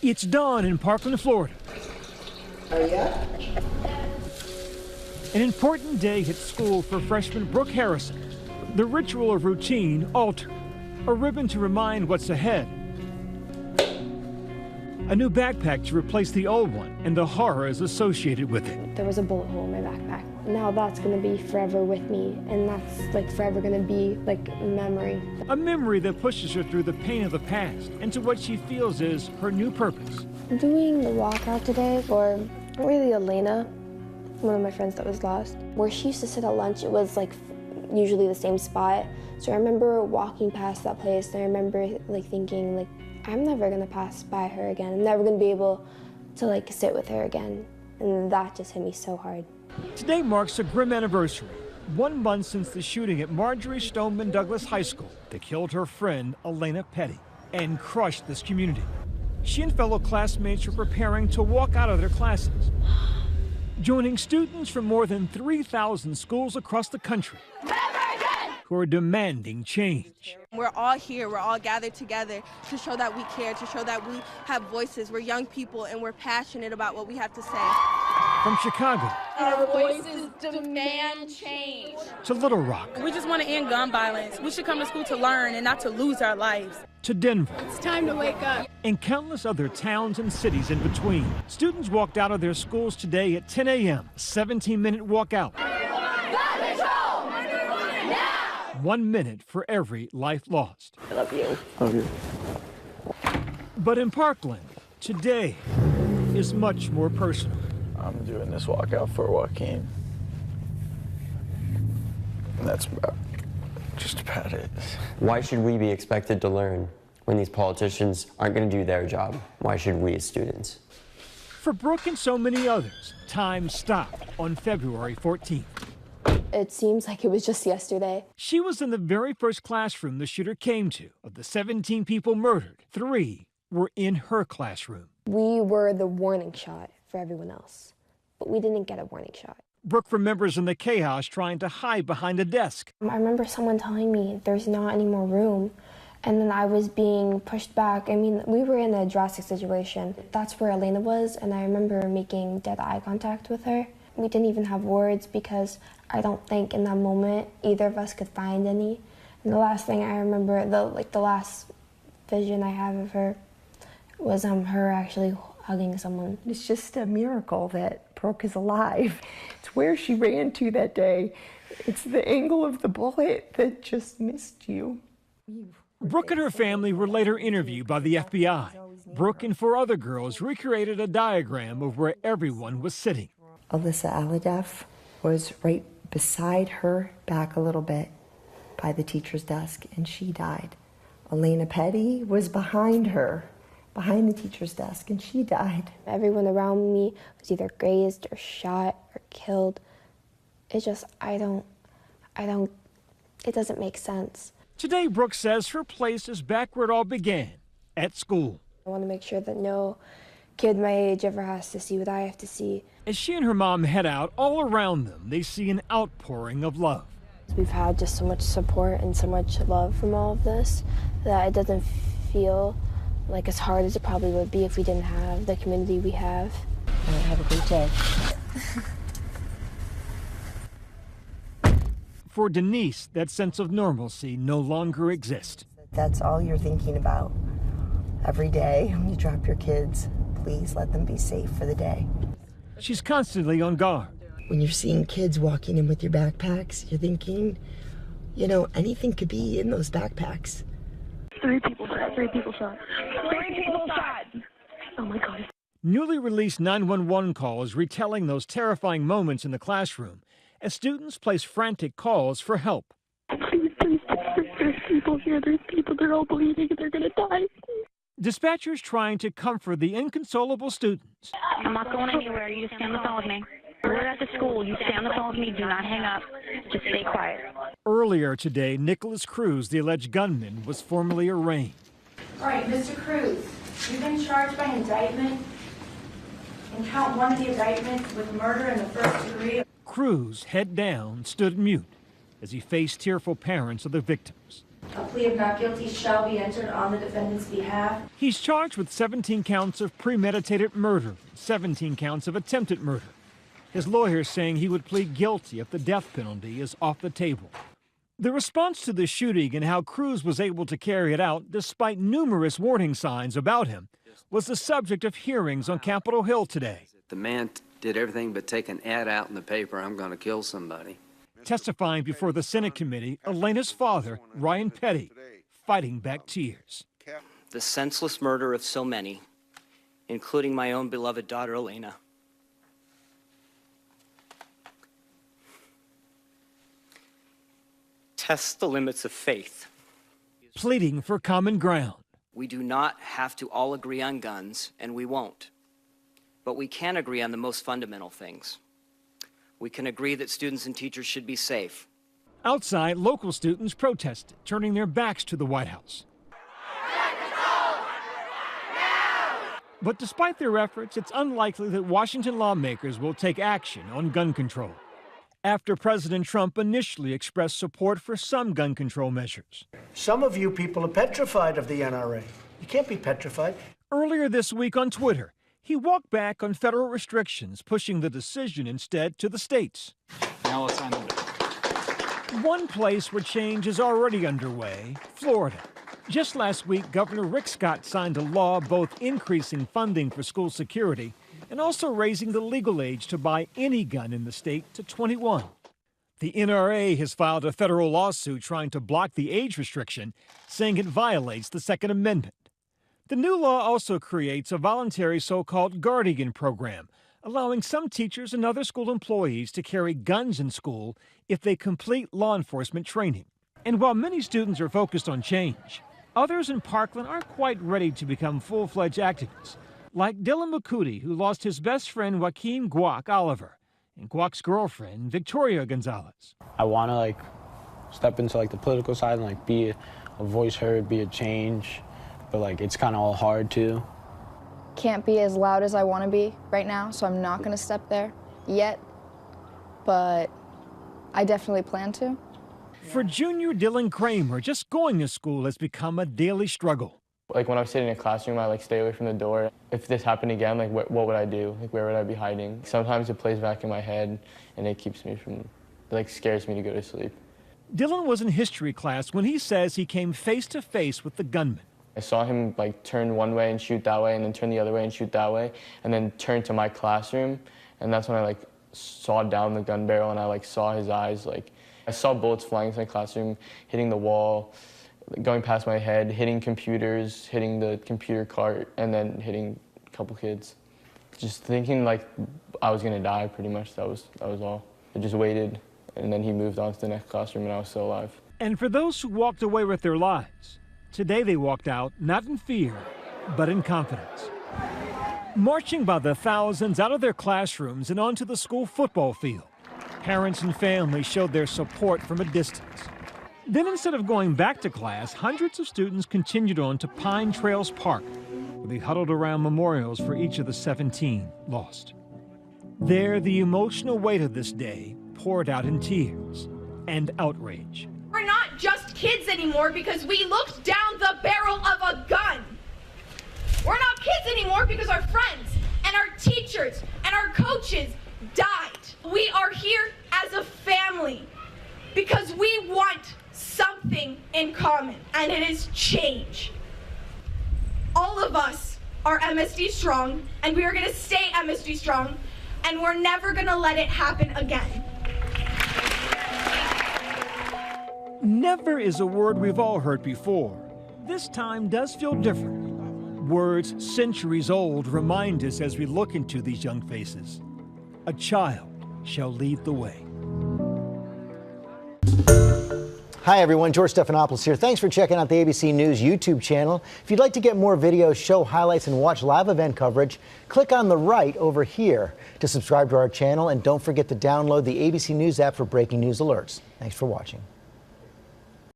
It's dawn in Parkland, Florida. Are you? An important day at school for freshman Brooke Harrison. The ritual of routine altered. A ribbon to remind what's ahead. A new backpack to replace the old one and the horrors associated with it. There was a bullet hole in my backpack. Now that's going to be forever with me, and that's like forever going to be like a memory. A memory that pushes her through the pain of the past into what she feels is her new purpose. I'm doing the walkout today for really Elena, one of my friends that was lost. Where she used to sit at lunch, it was like usually the same spot. So I remember walking past that place, and I remember like thinking like, I'm never gonna pass by her again. I'm never gonna be able to like sit with her again. And that just hit me so hard. Today marks a grim anniversary. 1 month since the shooting at Marjory Stoneman Douglas High School that killed her friend Elena Petty and crushed this community. She and fellow classmates were preparing to walk out of their classes, joining students from more than 3,000 schools across the country who are demanding change. We're all here, we're all gathered together to show that we care, to show that we have voices. We're young people and we're passionate about what we have to say. From Chicago our voices demand change to Little Rock. We just want to end gun violence. We should come to school to learn and not to lose our lives. To Denver. It's time to wake up. And countless other towns and cities in between. Students walked out of their schools today at 10 a.m., a 17-minute walkout. 1 minute for every life lost. I love you. Love you. But in Parkland, today is much more personal. I'm doing this walkout for Joaquin. And that's just about it. Why should we be expected to learn when these politicians aren't going to do their job? Why should we as students? For Brooke and so many others, time stopped on February 14th. It seems like it was just yesterday. She was in the very first classroom the shooter came to. Of the 17 people murdered, 3 were in her classroom. We were the warning shot for everyone else, but we didn't get a warning shot. Brooke remembers in the chaos trying to hide behind a desk. I remember someone telling me there's not any more room, and then I was being pushed back. I mean, we were in a drastic situation. That's where Elena was, and I remember making dead eye contact with her. We didn't even have words because I don't think in that moment either of us could find any. And the last thing I remember, the last vision I have of her was her actually hugging someone. It's just a miracle that Brooke is alive. It's where she ran to that day. It's the angle of the bullet that just missed you. Brooke and her family were later interviewed by the FBI. Brooke and 4 other girls recreated a diagram of where everyone was sitting. Alyssa Aladef was right beside her, back a little bit, by the teacher's desk, and she died. Elena Petty was behind her, behind the teacher's desk, and she died. Everyone around me was either grazed or shot or killed. It just, it doesn't make sense. Today, Brooke says her place is back where it all began, at school. I want to make sure that no kid my age ever has to see what I have to see. As she and her mom head out, all around them, they see an outpouring of love. We've had just so much support and so much love from all of this that it doesn't feel like as hard as it probably would be if we didn't have the community we have. Have a great day. For Denise, that sense of normalcy no longer exists. That's all you're thinking about every day when you drop your kids. Please let them be safe for the day. She's constantly on guard. When you're seeing kids walking in with your backpacks, you're thinking, you know, anything could be in those backpacks. 3 people shot. 3 people shot. 3 people shot. Oh my God. Newly released 911 calls retelling those terrifying moments in the classroom as students place frantic calls for help. Please, there's people here. There's people. They're all bleeding. They're gonna die. Dispatchers trying to comfort the inconsolable students. I'm not going anywhere. You just stay on the phone with me. We're at the school. You stay on the phone with me. Do not hang up. Just stay quiet. Earlier today, Nicholas Cruz, the alleged gunman, was formally arraigned. All right, Mr. Cruz, you've been charged by indictment in count 1 of the indictment with murder in the first degree. Cruz, head down, stood mute as he faced tearful parents of the victims. A plea of not guilty shall be entered on the defendant's behalf. He's charged with 17 counts of premeditated murder, 17 counts of attempted murder. His lawyer saying he would plead guilty if the death penalty is off the table. The response to the shooting and how Cruz was able to carry it out, despite numerous warning signs about him, was the subject of hearings on Capitol Hill today. The man did everything but take an ad out in the paper, "I'm going to kill somebody." Testifying before the Senate committee, Elena's father, Ryan Petty, fighting back tears. The senseless murder of so many, including my own beloved daughter, Elena, tests the limits of faith. Pleading for common ground. We do not have to all agree on guns, and we won't. But we can agree on the most fundamental things. We can agree that students and teachers should be safe. Outside, local students protested, turning their backs to the White House. But despite their efforts, it's unlikely that Washington lawmakers will take action on gun control, after President Trump initially expressed support for some gun control measures. Some of you people are petrified of the NRA. You can't be petrified. Earlier this week on Twitter, he walked back on federal restrictions, pushing the decision instead to the states. Now let's sign the bill. One place where change is already underway, Florida. Just last week, Governor Rick Scott signed a law both increasing funding for school security and also raising the legal age to buy any gun in the state to 21. The NRA has filed a federal lawsuit trying to block the age restriction, saying it violates the Second Amendment. The new law also creates a voluntary so-called guardian program, allowing some teachers and other school employees to carry guns in school if they complete law enforcement training. And while many students are focused on change, others in Parkland aren't quite ready to become full-fledged activists, like Dylan McCooty, who lost his best friend Joaquin Guac Oliver and Guac's girlfriend Victoria Gonzalez. I want to step into the political side and be a voice heard, be a change, but it's kind of all hard too. Can't be as loud as I want to be right now, so I'm not going to step there yet, but I definitely plan to. For junior Dylan Kramer, just going to school has become a daily struggle. When I'm sitting in a classroom, I stay away from the door. If this happened again, what would I do? Where would I be hiding? Sometimes it plays back in my head, and it keeps me from, scares me to go to sleep. Dylan was in history class when he says he came face to face with the gunman. I saw him turn one way and shoot that way, and then turn the other way and shoot that way, and then turn to my classroom, and that's when I saw down the gun barrel, and I saw his eyes. I saw bullets flying into my classroom, hitting the wall, going past my head, hitting computers, hitting the computer cart, and then hitting a couple kids. Just thinking I was gonna die, pretty much. That was all. I just waited, and then he moved on to the next classroom, and I was still alive. And for those who walked away with their lives, today they walked out not in fear, but in confidence. Marching by the thousands out of their classrooms and onto the school football field, parents and families showed their support from a distance. Then instead of going back to class, hundreds of students continued on to Pine Trails Park, where they huddled around memorials for each of the 17 lost. There, the emotional weight of this day poured out in tears and outrage. We're not just kids anymore because we looked down the barrel of a gun. We're not kids anymore because our friends and our teachers and our coaches died. We are here as a family because we want something in common, and it is change. All of us are MSD Strong, and we are going to stay MSD Strong, and we're never going to let it happen again. Never is a word we've all heard before. This time does feel different. Words centuries old remind us as we look into these young faces. A child shall lead the way. Hi everyone, George Stephanopoulos here. Thanks for checking out the ABC News YouTube channel. If you'd like to get more videos, show highlights, and watch live event coverage, click on the right over here to subscribe to our channel, and don't forget to download the ABC News app for breaking news alerts. Thanks for watching.